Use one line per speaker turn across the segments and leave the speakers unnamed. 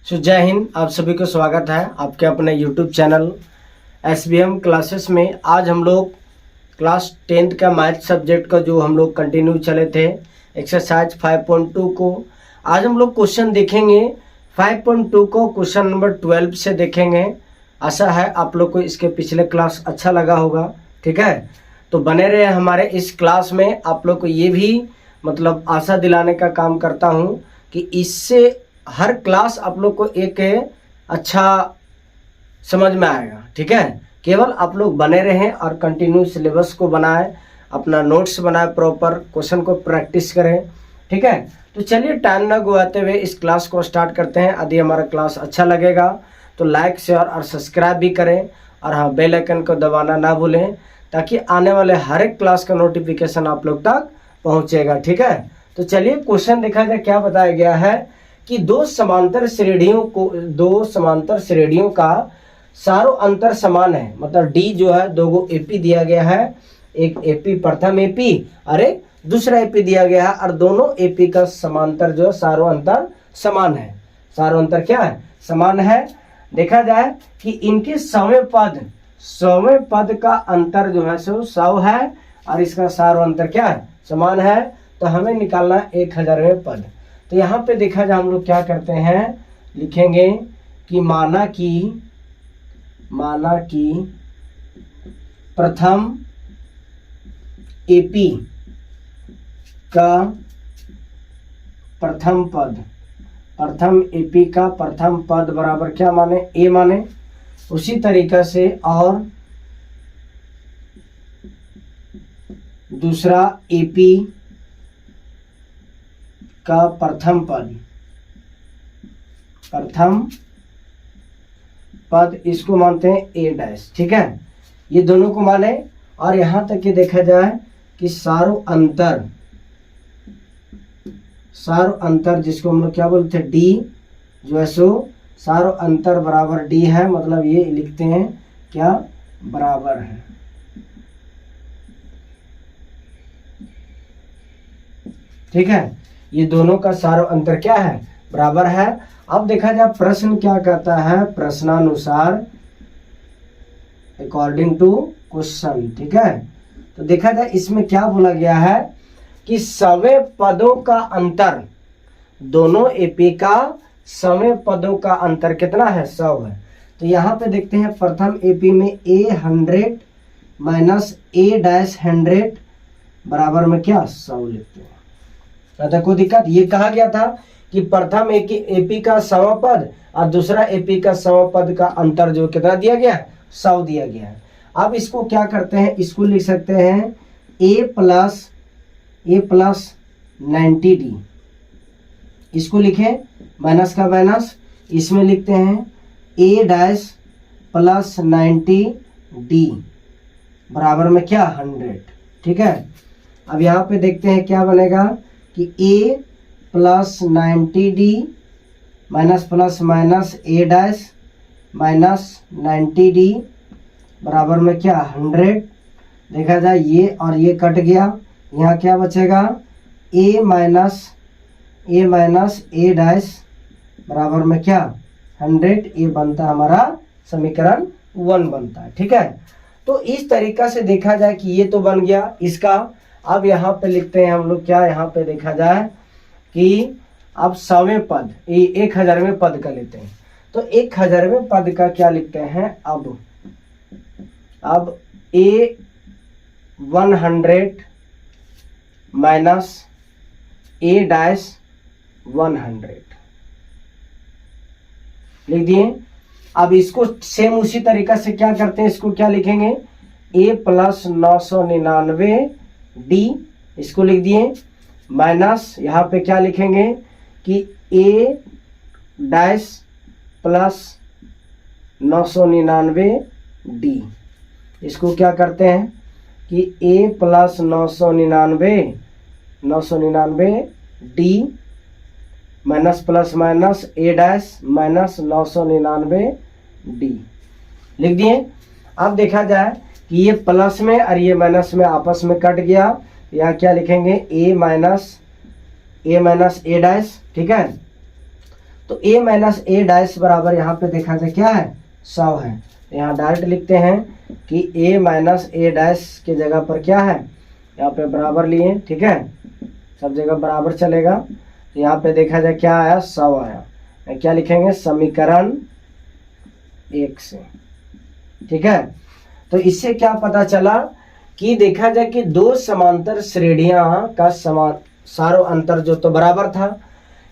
जय हिंद। आप सभी को स्वागत है आपके अपने YouTube चैनल SBM क्लासेस में। आज हम लोग क्लास 10th का मैथ सब्जेक्ट का जो हम लोग कंटिन्यू चले थे एक्सरसाइज 5.2 को, आज हम लोग क्वेश्चन देखेंगे 5.2 को क्वेश्चन नंबर 12 से देखेंगे। आशा है आप लोग को इसके पिछले क्लास अच्छा लगा होगा। ठीक है, तो बने रहे हमारे इस क्लास में। आप लोग को ये भी मतलब आशा दिलाने का काम करता हूँ कि इससे हर क्लास आप लोग को एक अच्छा समझ में आएगा। ठीक है, केवल आप लोग बने रहें और कंटिन्यू सिलेबस को बनाएं, अपना नोट्स बनाएं, प्रॉपर क्वेश्चन को प्रैक्टिस करें। ठीक है, तो चलिए टाइम ना गवाते हुए इस क्लास को स्टार्ट करते हैं। यदि हमारा क्लास अच्छा लगेगा तो लाइक शेयर और सब्सक्राइब भी करें और हाँ, बेल आइकन को दबाना ना भूलें ताकि आने वाले हर एक क्लास का नोटिफिकेशन आप लोग तक पहुँचेगा। ठीक है, तो चलिए क्वेश्चन देखा जाए। क्या बताया गया है कि दो समांतर श्रेणियों का सारों अंतर समान है। मतलब डी जो है दो गो एपी दिया गया है, एक एपी प्रथम एपी और एक दूसरा एपी दिया गया है, और दोनों एपी का समांतर जो है सारों अंतर समान है। सारों अंतर क्या है? समान है। देखा जाए कि इनके सौवें पद का अंतर जो है सो 100 है और इसका सारों अंतर क्या है? समान है। तो हमें निकालना 1000वें पद। तो यहाँ पे देखा जाए हम लोग क्या करते हैं, लिखेंगे कि माना कि प्रथम एपी का प्रथम पद बराबर क्या माने? ए माने। उसी तरीका से और दूसरा एपी का प्रथम पद इसको मानते हैं ए डैश। ठीक है, ये दोनों को माने। और यहां तक कि देखा जाए कि सारों अंतर जिसको हम लोग क्या बोलते हैं? डी जो है सो सारों अंतर बराबर डी है। मतलब ये लिखते हैं क्या? बराबर है। ठीक है, ये दोनों का सारों अंतर क्या है? बराबर है। अब देखा जाए प्रश्न क्या कहता है, प्रश्नानुसार अकॉर्डिंग टू क्वेश्चन। ठीक है, तो देखा जाए इसमें क्या बोला गया है कि सवे पदों का अंतर, दोनों एपी का सवे पदों का अंतर कितना है? 100 है। तो यहाँ पे देखते हैं प्रथम एपी में A100 माइनस A-100 बराबर में क्या? 100 लिखते हैं। तो कोई दिक्कत? ये कहा गया था कि प्रथम एपी का 100 पद और दूसरा एपी का 100 पद का अंतर जो कितना दिया गया है? 100 दिया गया है। अब इसको क्या करते हैं, इसको लिख सकते हैं a प्लस 90d। इसको लिखें माइनस का माइनस, इसमें लिखते हैं A डैश प्लस 90d बराबर में क्या? 100। ठीक है, अब यहाँ पे देखते हैं क्या बनेगा कि A plus 90d minus plus minus A dash minus 90d बराबर में क्या? 100। देखा जाए ये और ये कट गया, यहाँ क्या बचेगा? A माइनस A डैश बराबर में क्या? 100। ये बनता है हमारा समीकरण 1 बनता है। ठीक है, तो इस तरीका से देखा जाए कि ये तो बन गया इसका। अब यहाँ पे लिखते हैं हम लोग क्या? यहाँ पे देखा जाए कि अब 100वें पद 1000वें पद का लेते हैं। तो 1000वें पद का क्या लिखते हैं? अब A100 माइनस A-100 लिख दिए। अब इसको सेम उसी तरीका से क्या करते हैं, इसको क्या लिखेंगे? A प्लस 999d इसको लिख दिए माइनस यहाँ पे क्या लिखेंगे कि A डैश प्लस 999d। इसको क्या करते हैं कि A plus 999d minus plus minus A dash minus 999d लिख दिए। अब देखा जाए कि ये प्लस में और ये माइनस में आपस में कट गया। यहाँ क्या लिखेंगे? A minus A dash. ठीक है, तो a माइनस a डैश बराबर यहाँ पे देखा जाए क्या है 100 है। यहाँ डायरेक्ट लिखते हैं कि a माइनस a डैश के जगह पर क्या है, यहाँ पे बराबर लिए, ठीक है, सब जगह बराबर चलेगा। तो यहाँ पे देखा जाए क्या आया 100 आया। क्या लिखेंगे समीकरण 1 से, ठीक है। तो इससे क्या पता चला कि देखा जाए कि दो समांतर श्रेणियां का सारो अंतर जो तो बराबर था।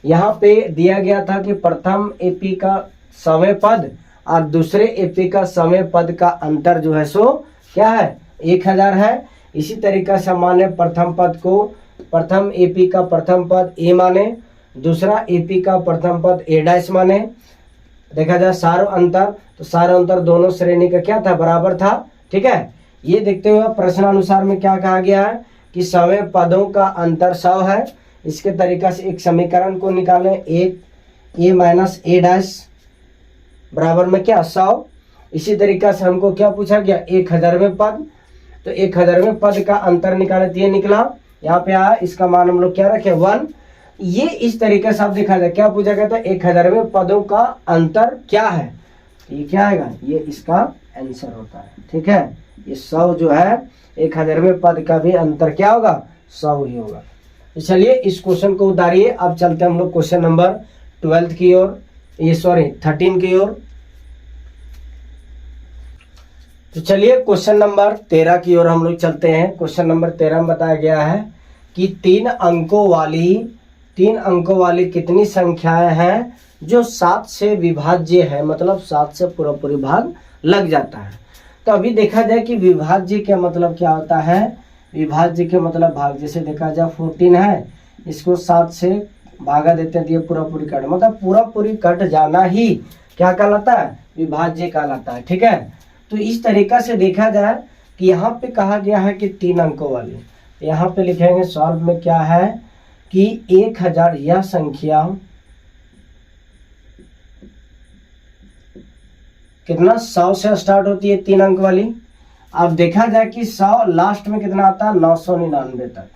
यहाँ पे दिया गया था कि प्रथम एपी का समय पद और दूसरे एपी का समय पद का अंतर जो है सो क्या है 1000 है। इसी तरीका से माने प्रथम पद को प्रथम एपी का प्रथम पद ए माने, दूसरा एपी का प्रथम पद ए डैश माने। देखा जाए सारो अंतर, तो सारो अंतर दोनों श्रेणी का क्या था बराबर था, ठीक है। ये देखते हुए प्रश्नानुसार में क्या कहा गया है कि समय पदों का अंतर 100 है। इसके तरीका से एक समीकरण को निकालें, एक ए माइनस ए डैश बराबर में क्या 100। इसी तरीका से हमको क्या पूछा गया 1000वें पद, तो 1000वें पद का अंतर निकाले तो ये निकला, यहाँ पे आया, इसका मान हम लोग क्या रखे 1। ये इस तरीके से आप देखा जाए क्या पूछा गया था 1000वें पदों का अंतर क्या है, ये क्या आएगा, ये इसका आंसर होता है, ठीक है। ये 100 जो है 1000वें पद का भी अंतर क्या होगा 100 ही होगा। तो चलिए इस क्वेश्चन को उतारिए। अब चलते हैं हम लोग क्वेश्चन नंबर 12 की ओर, ये सॉरी 13 की ओर। तो चलिए क्वेश्चन नंबर 13 की ओर हम लोग चलते हैं। क्वेश्चन नंबर 13 में बताया गया है कि 3 अंकों वाली कितनी संख्याएं हैं जो 7 से विभाज्य है, मतलब 7 से पूरा भाग लग जाता है। तो अभी देखा जाए कि विभाज्य का मतलब क्या होता है, विभाज्य के मतलब भाग, जैसे देखा जाए 14 है, इसको 7 से भागा देते हैं तो ये पूरी कट, मतलब पूरी कट जाना ही क्या कहलाता है विभाज्य कहलाता है, ठीक है। तो इस तरीका से देखा जाए कि यहाँ पे कहा गया है कि 3 अंकों वाली, यहाँ पे लिखेंगे सॉल्व में क्या है कि 1000 यह संख्या कितना 100 से स्टार्ट होती है 3 अंक वाली। अब देखा जाए कि 100 लास्ट में कितना आता है 999 तक,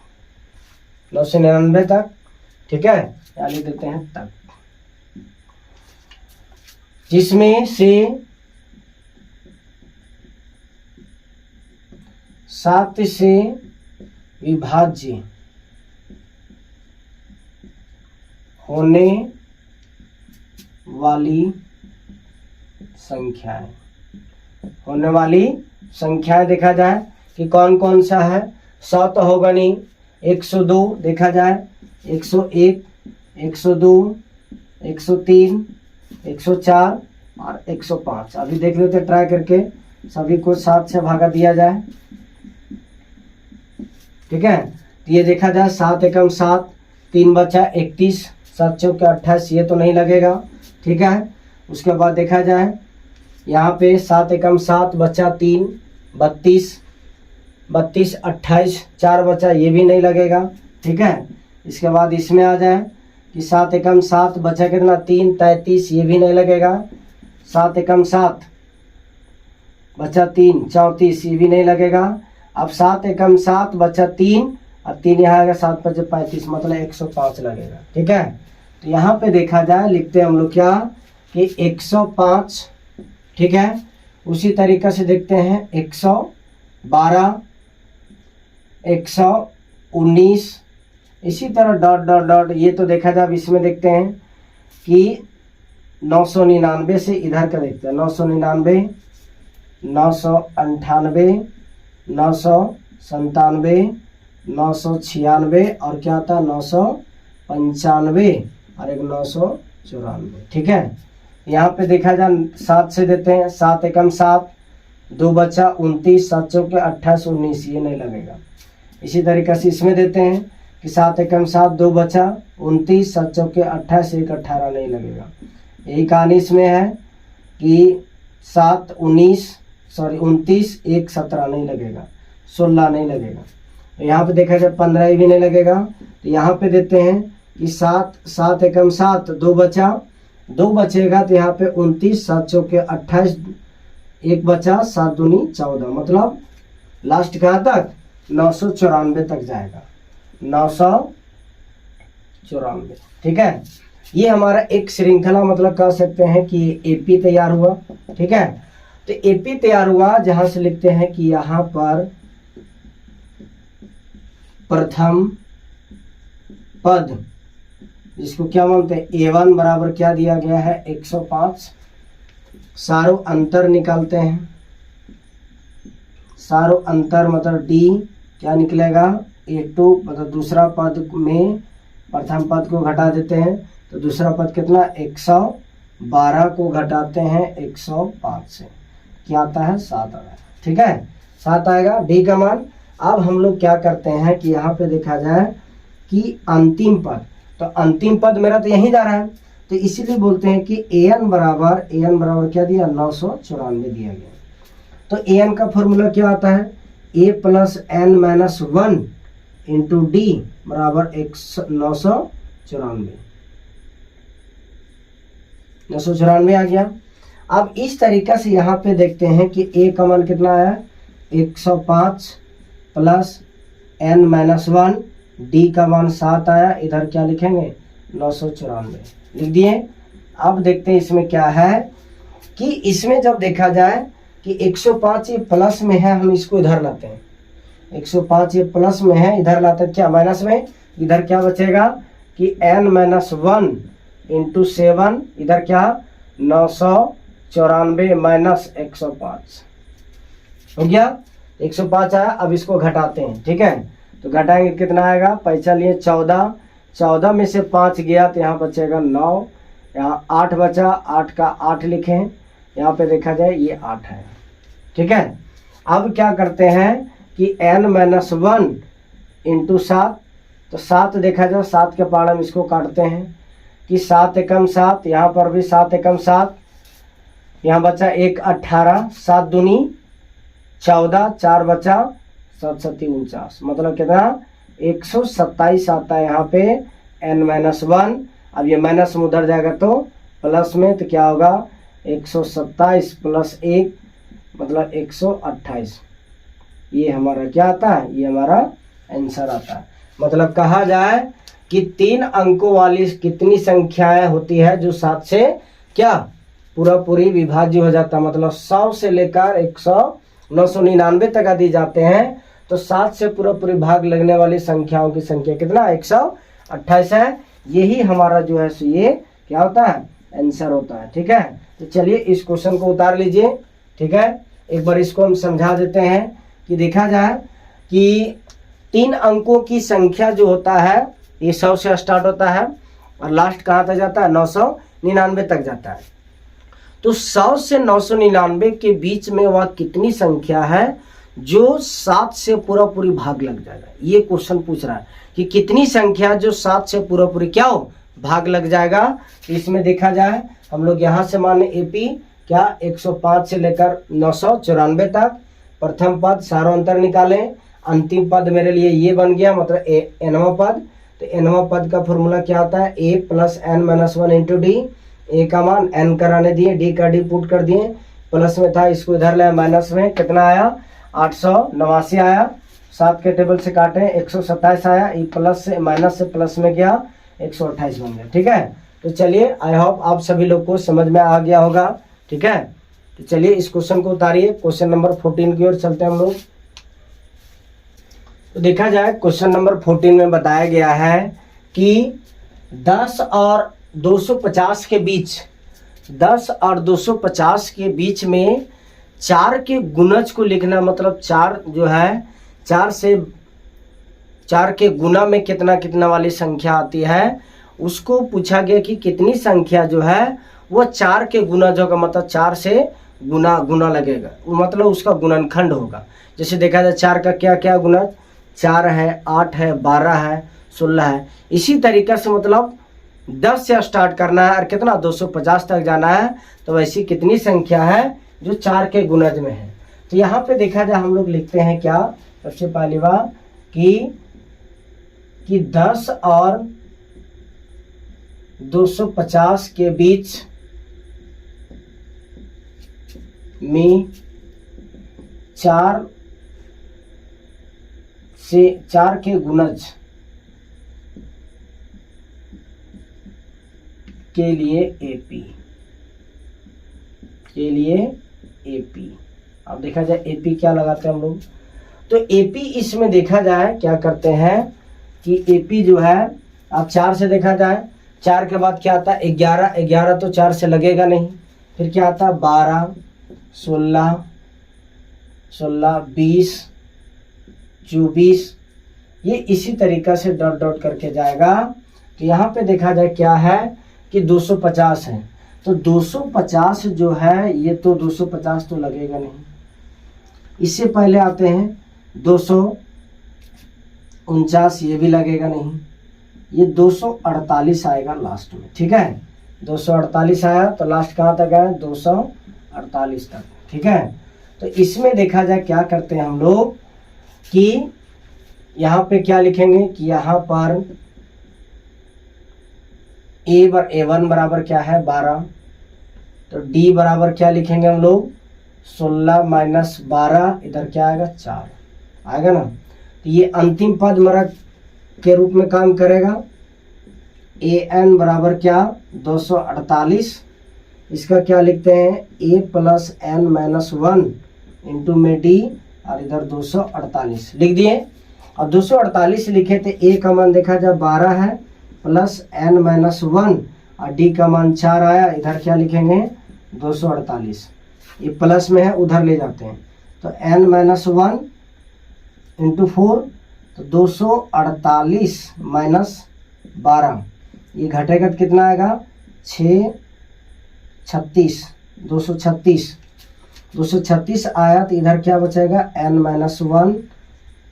999 तक, ठीक है, यहाँ लिख देते हैं तक, जिसमें से 7 से विभाज्य होने वाली संख्याएं देखा जाए कि कौन कौन सा है। 100 तो होगा नहीं, 102 देखा जाए, 101, 102, 103, 104 और 105। अभी देख लेते ट्राई करके, सभी को 7 से भागा दिया जाए, ठीक है। तो ये देखा जाए 7 एकम 7, 3 बचा 31, 7 चौके 28, ये तो नहीं लगेगा, ठीक है। उसके बाद देखा जाए यहाँ पे 7 एकम 7 बचा 3, 32, 28, 4 बचा, ये भी नहीं लगेगा, ठीक है। इसके बाद इसमें आ जाए कि 7 एकम 7 बचा कितना 3, 33, ये भी नहीं लगेगा। 7 एकम 7 बचा 3, 34, ये भी नहीं लगेगा। अब 7 एकम 7 बचा 3, अब 3 यहाँ आएगा, 7 बचे 35, मतलब 105 लगेगा, ठीक है। तो यहाँ पे देखा जाए लिखते हैं हम लोग क्या कि 105, ठीक है। उसी तरीका से देखते हैं 112, 119, इसी तरह डॉट डॉट डॉट। ये तो देखा जाए, अब इसमें देखते हैं कि 999 से इधर का देखते हैं, 999, 998, 997, 996 और क्या था 995 और एक 994, ठीक है। यहाँ पे देखा जाए 7 से देते हैं, 7 एकम 7, 2 बचा 29, 7 चौके 28, 19, ये नहीं लगेगा। इसी तरीके से इसमें देते हैं कि 7 एकम 7, 2 बचा 29, 7 चौके 28, 1 18, नहीं लगेगा। यही कहानी इसमें है कि 7 29 29, 1 17 नहीं लगेगा, 16 नहीं लगेगा। यहाँ पे देखा जाए 15 भी नहीं लगेगा। तो यहाँ पे देते हैं कि 7 एकम 7, 2 बचा, 2 बचेगा तो यहाँ पे 29, 7 चौके 28, 1 बचा, 7 दूनी 14, मतलब लास्ट कहाँ तक 994 तक जाएगा, 994, ठीक है। ये हमारा एक श्रृंखला मतलब कह सकते हैं कि एपी तैयार हुआ। ठीक है, तो एपी तैयार हुआ जहां से लिखते हैं कि यहां पर प्रथम पद, जिसको क्या मानते हैं A1 बराबर क्या दिया गया है 105। सारो अंतर निकालते हैं, सारो अंतर मतलब D क्या निकलेगा A2, मतलब दूसरा पद में प्रथम पद को घटा देते हैं तो दूसरा पद कितना 112 को घटाते हैं 105 से, क्या आता है 7 आएगा। ठीक है, 7 आएगा D का मान। अब हम लोग क्या करते हैं कि यहाँ पे देखा जाए कि अंतिम पद, तो अंतिम पद मेरा तो यहीं जा रहा है, तो इसीलिए बोलते हैं कि an बराबर क्या दिया 994 दिया गया। तो an का फॉर्मूला क्या आता है a plus n minus 1 into D बराबर 994 आ गया। अब इस तरीका से यहाँ पे देखते हैं कि a का मान कितना आया 105 प्लस n माइनस 1, डी का मान 7 आया, इधर क्या लिखेंगे 994 लिख दिए। अब देखते हैं इसमें क्या है कि इसमें जब देखा जाए कि 105 ये प्लस में है, हम इसको इधर लाते हैं, 105 ये प्लस में है, इधर लाते हैं क्या माइनस में, इधर क्या बचेगा कि n माइनस 1 इंटू 7, इधर क्या 994 माइनस 105 हो गया, 105 आया। अब इसको घटाते हैं। ठीक है, तो घटाएंगे कितना आएगा, पैसा लिए 14, 14 में से 5 गया तो यहाँ बचेगा 9, यहाँ 8 बचा, 8 का 8 लिखें, यहाँ पे देखा जाए ये 8 है। ठीक है, अब क्या करते हैं कि n माइनस 1 इंटू 7, तो 7 देखा जाए 7 के पार हम इसको काटते हैं कि 7 एकम 7, यहाँ पर भी 7 एकम 7, यहाँ बचा 1 18, 7 दूनी 14, 4 बचा 7 7 49, मतलब कितना 127 आता है यहाँ पे n माइनस 1। अब ये माइनस में उधर जाएगा तो प्लस में, तो क्या होगा 127 प्लस 1 मतलब 128। ये हमारा क्या आता है, ये हमारा आंसर आता है। मतलब कहा जाए कि 3 अंकों वाली कितनी संख्याएं होती है जो 7 से क्या पूरी विभाज्य हो जाता है, मतलब 100 से लेकर 999 तक दी जाते हैं, तो 7 से पूरी भाग लगने वाली संख्याओं की संख्या कितना 128 है। यही हमारा जो है सो ये क्या होता है आंसर होता है। ठीक है, तो चलिए इस क्वेश्चन को उतार लीजिए। ठीक है, एक बार इसको हम समझा देते हैं कि देखा जाए कि 3 अंकों की संख्या जो होता है ये 100 से स्टार्ट होता है और लास्ट कहाँ तक जाता है 999 तक जाता है। तो 100 से 999 के बीच में वह कितनी संख्या है जो 7 से पूरी भाग लग जाएगा, ये क्वेश्चन पूछ रहा है कि कितनी संख्या जो 7 से पूरी क्या हो भाग लग जाएगा। तो इसमें देखा जाए हम लोग यहाँ से मान एपी क्या 105 से लेकर 994 तक, प्रथम पद सारो अंतर निकालें, अंतिम पद मेरे लिए ये बन गया मतलब nवां पद। तो nवां पद का फॉर्मूला क्या होता है a plus n minus 1 into d, a का मान n कराने दिए, डी का डी पुट कर दिए, प्लस में था इसको इधर लाया माइनस में, कितना आया 889 आया, 7 के टेबल से काटे 127 आया, ये प्लस से माइनस से प्लस में गया 128 बन गया। ठीक है, तो चलिए आई होप आप सभी लोग को समझ में आ गया होगा। ठीक है, तो चलिए इस क्वेश्चन को उतारिए, क्वेश्चन नंबर 14 की ओर चलते हैं हम लोग। तो देखा जाए क्वेश्चन नंबर 14 में बताया गया है कि 10 और 250 के बीच, 10 और 250 के बीच में 4 के गुणज को लिखना, मतलब 4 जो है 4 के गुना में कितना वाली संख्या आती है, उसको पूछा गया कि कितनी संख्या जो है वो 4 के गुणज होगा, मतलब 4 से गुना लगेगा, मतलब उसका गुणनखंड होगा। जैसे देखा जाए 4 का क्या गुणज 4 है, 8 है, 12 है, 16 है। इसी तरीके से मतलब 10 से स्टार्ट करना है और कितना 250 तक जाना है, तो वैसी कितनी संख्या है जो 4 के गुणज में है। तो यहाँ पे देखा जाए हम लोग लिखते हैं क्या, सबसे पहली बात कि 10 और 250 के बीच में 4 के गुणज के लिए एपी, के लिए एपी। अब देखा जाए एपी क्या लगाते हैं हम लोग, तो एपी इसमें देखा जाए क्या करते हैं कि एपी जो है, अब 4 से देखा जाए, 4 के बाद क्या आता है 11, 11 तो 4 से लगेगा नहीं, फिर क्या आता है 12, 16, 20, 24, ये इसी तरीक़ा से डॉट डॉट करके जाएगा। तो यहाँ पे देखा जाए क्या है कि 250 है, तो 250 जो है ये तो 250 तो लगेगा नहीं। इससे पहले आते हैं 249, ये भी लगेगा नहीं, ये 248 आएगा लास्ट में, ठीक है। 248 आया तो लास्ट कहाँ तक आया 248 तक, ठीक है। तो इसमें देखा जाए क्या करते हैं हम लोग कि यहाँ पे क्या लिखेंगे कि यहाँ पर A1 बराबर क्या है 12, तो D बराबर क्या लिखेंगे हम लोग 16 माइनस 12, इधर क्या आएगा 4 आएगा ना। तो ये अंतिम पद मेरा के रूप में काम करेगा। AN बराबर क्या 248, इसका क्या लिखते हैं A plus N minus 1 into में D, और इधर 248 लिख दिए। अब 248 लिखे थे, A का मान देखा जाए 12 है, प्लस N माइनस 1 और D का मान 4 आया, इधर क्या लिखेंगे 248, ये प्लस में है उधर ले जाते हैं, तो N माइनस 1 इंटू 4, तो 248 माइनस 12, ये घटेगा तो कितना आएगा 636, 236 आया, तो इधर क्या बचेगा N माइनस 1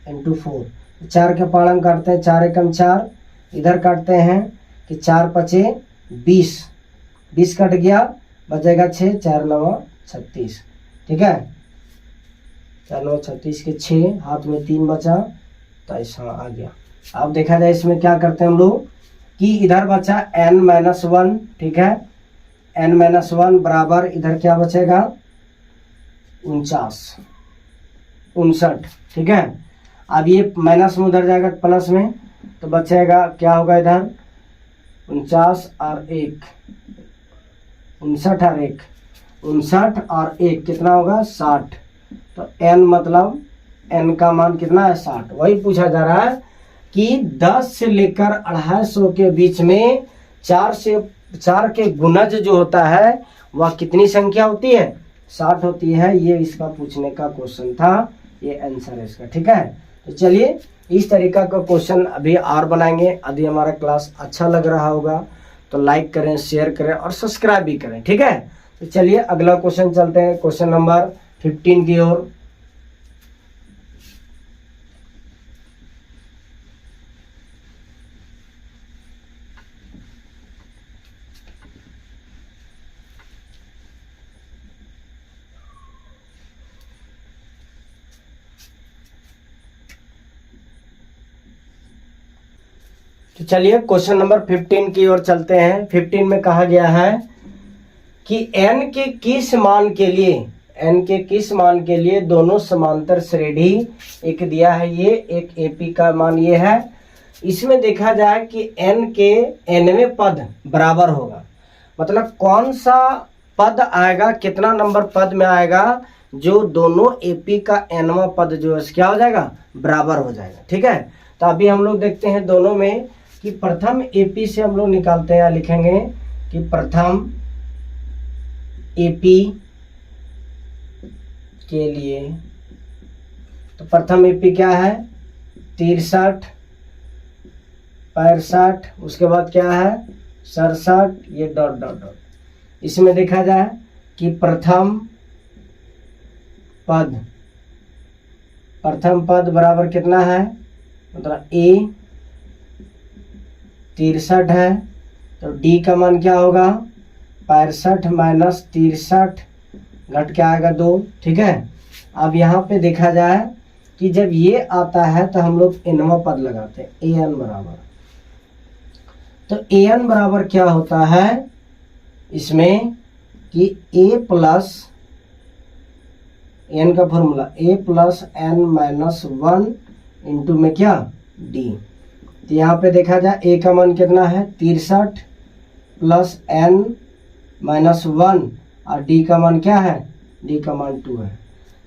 इंटू 4, 4 के पाड़ काटते हैं, 4 एकम 4, इधर काटते हैं कि 4 पचे 20, 20 कट गया, बचेगा 6, 4 9 36, ठीक है। 4 9 36 के 6, हाथ में 3 बचा, तो ऐसा आ गया। अब देखा जाए इसमें क्या करते हैं हम लोग कि इधर बचा N माइनस 1, ठीक है, N माइनस 1 बराबर इधर क्या बचेगा 59, ठीक है। अब ये माइनस में उधर जाएगा प्लस में, तो बचेगा क्या होगा इधर 49 और 1, 59 और 1 कितना होगा 60, तो n मतलब n का मान कितना है 60। वही पूछा जा रहा है कि 10 से लेकर 250 के बीच में 4 के गुणज जो होता है वह कितनी संख्या होती है 60 होती है। ये इसका पूछने का क्वेश्चन था, ये आंसर है इसका, ठीक है। तो चलिए इस तरीका का क्वेश्चन अभी और बनाएंगे। यदि हमारा क्लास अच्छा लग रहा होगा तो लाइक करें, शेयर करें और सब्सक्राइब भी करें, ठीक है। तो चलिए अगला क्वेश्चन चलते हैं, क्वेश्चन नंबर 15 की ओर। तो चलिए क्वेश्चन नंबर 15 की ओर चलते हैं। 15 में कहा गया है कि n के किस मान के लिए दोनों समांतर श्रेणी, एक दिया है ये, एक AP का मान ये है। इसमें देखा जाए कि n के nवें पद बराबर होगा, मतलब कौन सा पद आएगा, कितना नंबर पद में आएगा जो दोनों AP का nवां पद जो है क्या हो जाएगा बराबर हो जाएगा, ठीक है। तो अभी हम लोग देखते हैं दोनों में कि प्रथम AP से हम लोग निकालते हैं, लिखेंगे कि प्रथम AP के लिए, तो प्रथम AP क्या है 63, 65, उसके बाद क्या है 67, ये डॉट डॉट डॉट। इसमें देखा जाए कि प्रथम पद बराबर कितना है, मतलब A 63 है, तो D का मान क्या होगा 65 माइनस 63, घट के आएगा 2, ठीक है। अब यहाँ पे देखा जाए कि जब ये आता है तो हम लोग nवां पद लगाते हैं AN बराबर, तो AN बराबर क्या होता है इसमें कि A प्लस n का formula A plus n minus 1 into में क्या D। तो यहाँ पे देखा जाए A का मान कितना है 63 प्लस n माइनस 1 और d का मान क्या है, d का मान 2 है।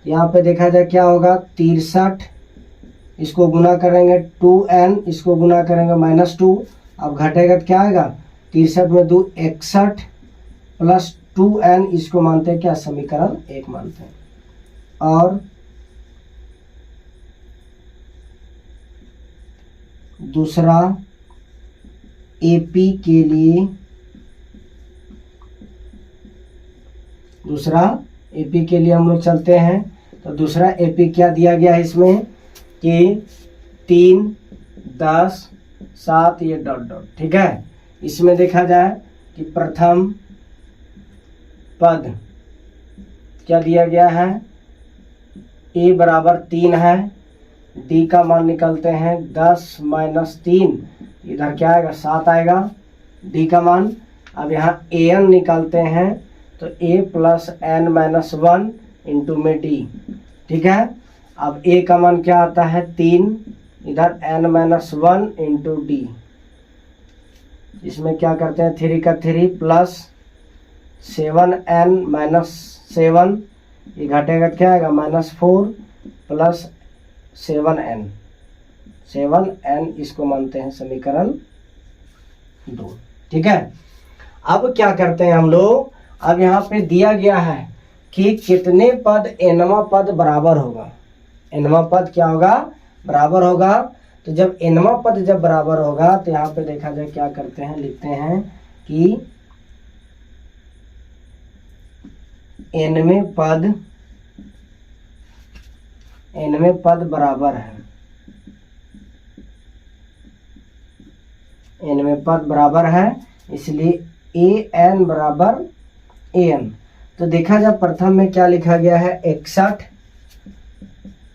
यहाँ पे देखा जाए क्या होगा, 63 इसको गुना करेंगे 2n, इसको गुना करेंगे -2, अब घटेगा तो क्या आएगा, 63 में 2 61 प्लस 2n, इसको मानते हैं क्या, समीकरण 1 मानते हैं। और दूसरा एपी के लिए, हम लोग चलते हैं। तो दूसरा एपी क्या दिया गया है इसमें कि 3, 10, 7 ये डॉट डॉट, ठीक है। इसमें देखा जाए कि प्रथम पद क्या दिया गया है, a बराबर 3 है, d का मान निकलते हैं 10 माइनस 3, इधर क्या आएगा, 7 आएगा d का मान। अब यहाँ an निकालते हैं तो a plus n minus 1 into में d, ठीक है। अब a का मान क्या आता है 3, इधर n माइनस 1 इंटू डी, इसमें क्या करते हैं 3 का 3 प्लस 7n माइनस 7, ये घटेगा क्या आएगा -4 प्लस 7n, इसको मानते हैं समीकरण 2, ठीक है। अब क्या करते हैं हम लोग, अब यहाँ पे दिया गया है कि कितने पद nवां पद बराबर होगा, nवां पद क्या होगा, बराबर होगा। तो जब nवां पद जब बराबर होगा तो यहाँ पे देखा जाए क्या करते हैं, लिखते हैं कि nवें पद बराबर है, nवें पद बराबर है, इसलिए an बराबर an। तो देखा जाए प्रथम में क्या लिखा गया है 61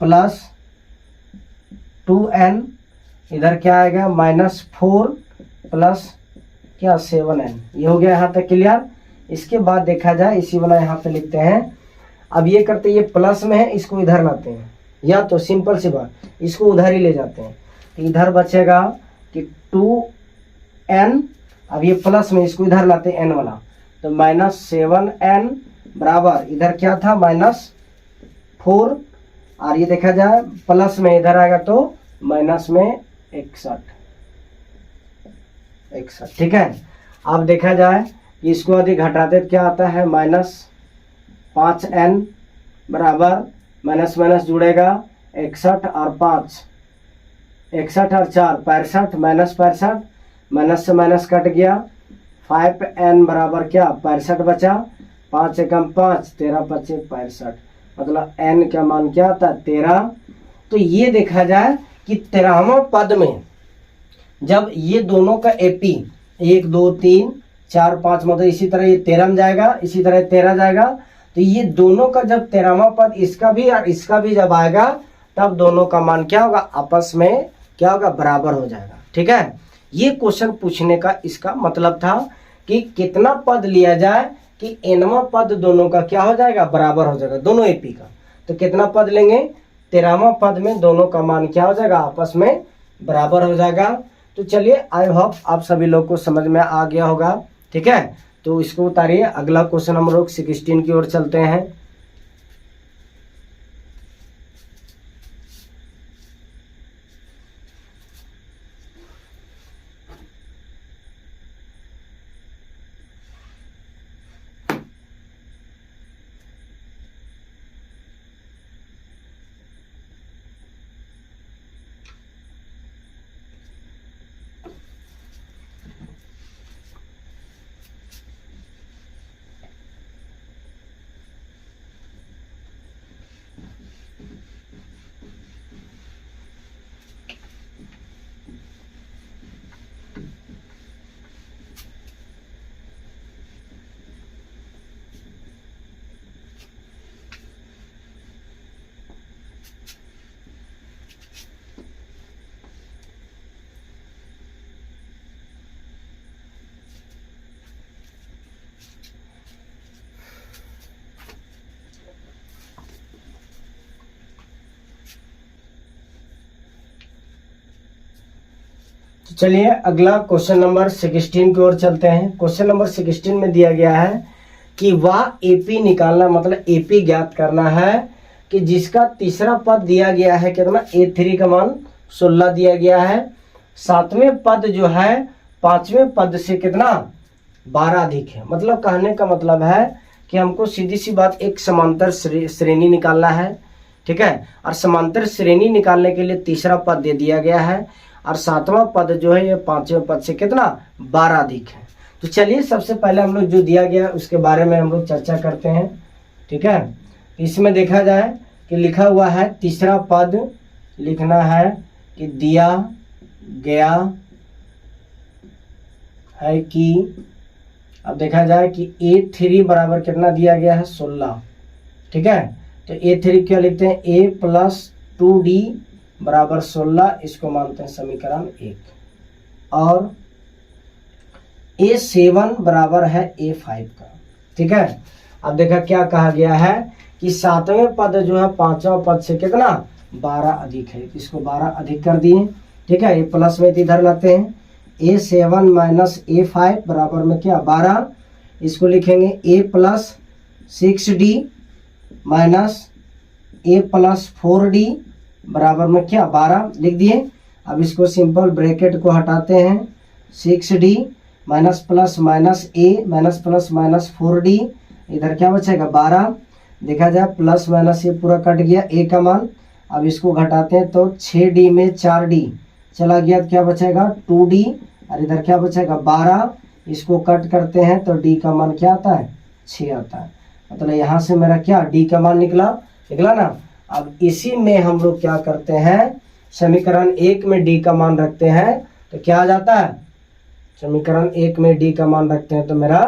प्लस 2n, इधर क्या आएगा -4 प्लस क्या 7n, ये हो गया यहाँ तक क्लियर। इसके बाद देखा जाए इसी वाला यहाँ पे लिखते हैं। अब ये करते, ये प्लस में है, इसको इधर लाते हैं, या तो सिंपल सी बात इसको उधर ही ले जाते हैं, तो इधर बचेगा कि 2n, अब ये प्लस में इसको इधर लाते हैं n वाला, तो -7n बराबर इधर क्या था -4, और ये देखा जाए प्लस में इधर आएगा तो माइनस में 61, ठीक है। अब देखा जाए कि इसको यदि घटाते तो क्या आता है -5n बराबर माइनस माइनस जुड़ेगा 61 और 5, 61 और 4 65, -65, माइनस से माइनस कट गया, 5n बराबर क्या 65 बचा, 5 एकम 5, 13 पचे 65, मतलब n का मान क्या आता है 13। तो ये देखा जाए कि 13वां पद में जब ये दोनों का एपी 1 2 3 4 5, मतलब इसी तरह ये 13 में जाएगा, इसी तरह 13 जाएगा, तो ये दोनों का जब 13वां पद इसका भी और इसका भी जब आएगा तब दोनों का मान क्या होगा, आपस में क्या होगा, बराबर हो जाएगा, ठीक है। ये क्वेश्चन पूछने का इसका मतलब था कि कितना पद लिया जाए कि nवां पद दोनों का क्या हो जाएगा, बराबर हो जाएगा, दोनों एपी का। तो कितना पद लेंगे, 13वां पद में दोनों का मान क्या हो जाएगा, आपस में बराबर हो जाएगा। तो चलिए, आई होप आप सभी लोग को समझ में आ गया होगा, ठीक है। तो इसको उतारिए, अगला क्वेश्चन हम लोग 16 की ओर चलते हैं। तो चलिए अगला क्वेश्चन नंबर 16 की ओर चलते हैं। क्वेश्चन नंबर 16 में दिया गया है कि वह एपी निकालना, मतलब एपी ज्ञात करना है कि जिसका तीसरा पद दिया गया है कितना, A3 का मान 16 दिया गया है, सातवें पद जो है पांचवें पद से कितना 12 अधिक है। मतलब कहने का मतलब है कि हमको सीधी सी बात एक समांतर श्रेणी निकालना है, ठीक है। और समांतर श्रेणी निकालने के लिए तीसरा पद दे दिया गया है और सातवां पद जो है ये पांचवें पद से कितना 12 अधिक है। तो चलिए सबसे पहले हम लोग जो दिया गया उसके बारे में हम लोग चर्चा करते हैं, ठीक है। इसमें देखा जाए कि लिखा हुआ है तीसरा पद लिखना है कि दिया गया है कि, अब देखा जाए कि A3 बराबर कितना दिया गया है 16, ठीक है। तो A3 क्या लिखते हैं, A प्लस 2D बराबर 16, इसको मानते हैं समीकरण 1। और A7 बराबर है A5 का, ठीक है। अब देखा क्या कहा गया है कि सातवें पद जो है पांचवा पद से कितना 12 अधिक है, इसको 12 अधिक कर दिए, ठीक है। ये प्लस में इधर लाते हैं, A7 माइनस A5 बराबर में क्या 12, इसको लिखेंगे A plus 6D minus A plus 4D बराबर में क्या 12 लिख दिए। अब इसको सिंपल ब्रैकेट को हटाते हैं, 6D minus plus minus A minus plus minus 4D, इधर क्या बचेगा 12। देखा जाए प्लस माइनस ये पूरा कट गया A का मान। अब इसको घटाते हैं तो 6D में 4D चला गया, क्या बचेगा 2D, और इधर क्या बचेगा 12। इसको कट करते हैं तो D का मान क्या आता है 6 आता है। मतलब यहाँ से मेरा क्या D का मान निकला ना। अब इसी में हम लोग क्या करते हैं, समीकरण 1 में D का मान रखते हैं तो क्या आ जाता है, समीकरण 1 में D का मान रखते हैं तो मेरा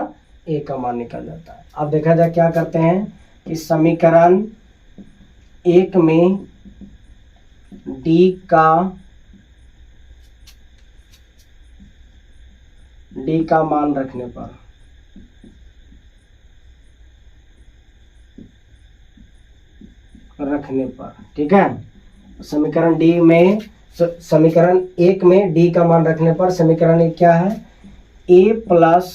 A का मान निकल जाता है। अब देखा जाए क्या करते हैं कि समीकरण 1 में D का मान रखने पर ठीक है, समीकरण D में, समीकरण 1 में D का मान रखने पर समीकरण 1 क्या है, A प्लस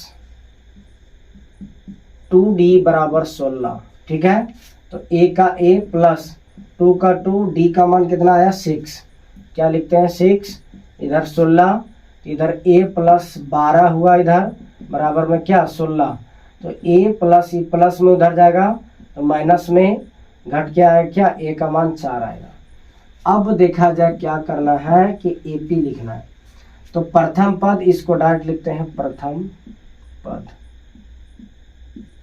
2D बराबर 16, ठीक है। तो A का A प्लस 2 का 2, D का मान कितना आया 6, क्या लिखते हैं 6, इधर 16, इधर A प्लस 12 हुआ इधर बराबर में क्या 16। तो A प्लस ये प्लस में उधर जाएगा तो माइनस में घट क्या है, क्या A का मान 4 आएगा। अब देखा जाए क्या करना है कि AP लिखना है। तो प्रथम पद इसको डायरेक्ट लिखते हैं प्रथम पद,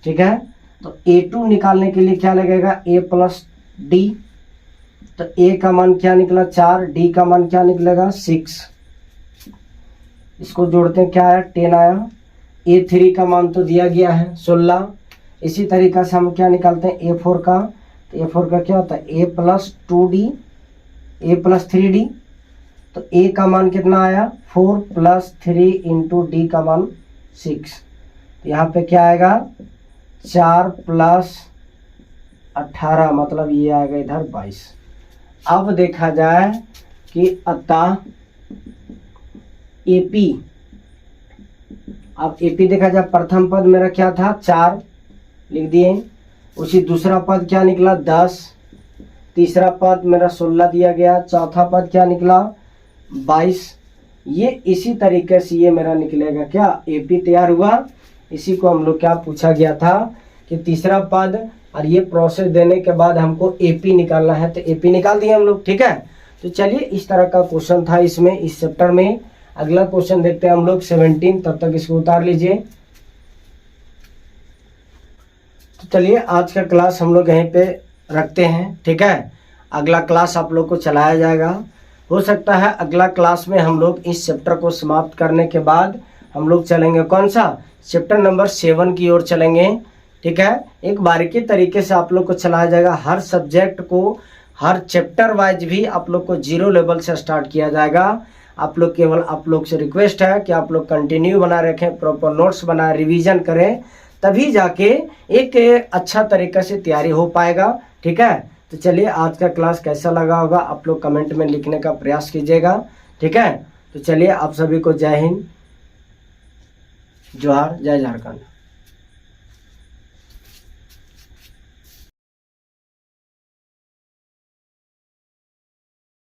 ठीक है। तो A2 निकालने के लिए क्या लगेगा A प्लस D, तो A का मान क्या निकला 4, D का मान क्या निकलेगा 6, इसको जोड़ते हैं क्या है 10 आया। A3 का मान तो दिया गया है 16, इसी तरीका से हम क्या निकालते हैं A4 का, तो A4 का क्या होता है A plus 2D A plus 3D, तो A का मान कितना आया 4 प्लस 3 इंटू D का मान 6, तो यहाँ पे क्या आएगा 4 प्लस 18, मतलब ये आएगा इधर 22। अब देखा जाए कि अतः AP, अब AP देखा जाए प्रथम पद मेरा क्या था 4 लिख दिए, उसी दूसरा पद क्या निकला 10, तीसरा पद मेरा 16 दिया गया, चौथा पद क्या निकला 22। ये इसी तरीके से ये मेरा निकलेगा क्या AP तैयार हुआ। इसी को हम लोग क्या पूछा गया था कि तीसरा पद और ये प्रोसेस देने के बाद हमको AP निकालना है, तो AP निकाल दिए हम लोग, ठीक है। तो चलिए इस तरह का क्वेश्चन था इसमें, इस चैप्टर में। अगला क्वेश्चन देखते हैं हम लोग 17, तब तक इसको उतार लीजिए। तो चलिए आज का क्लास हम लोग यहीं पे रखते हैं, ठीक है। अगला क्लास आप लोग को चलाया जाएगा। हो सकता है अगला क्लास में हम लोग इस चैप्टर को समाप्त करने के बाद हम लोग चलेंगे कौन सा, चैप्टर नंबर 7 की ओर चलेंगे, ठीक है। एक बारीकी तरीके से आप लोग को चलाया जाएगा। हर सब्जेक्ट को, हर चैप्टर वाइज भी आप लोग को 0 लेवल से स्टार्ट किया जाएगा। आप लोग केवल आप लोग से रिक्वेस्ट है कि आप लोग कंटिन्यू बना रखें, प्रॉपर नोट्स बनाए, रिवीजन करें, तभी जाके एक अच्छा तरीके से तैयारी हो पाएगा, ठीक है। तो चलिए आज का क्लास कैसा लगा होगा आप लोग कमेंट में लिखने का प्रयास कीजिएगा, ठीक है। तो चलिए आप सभी को जय हिंद, जोहार, जय झारखंड।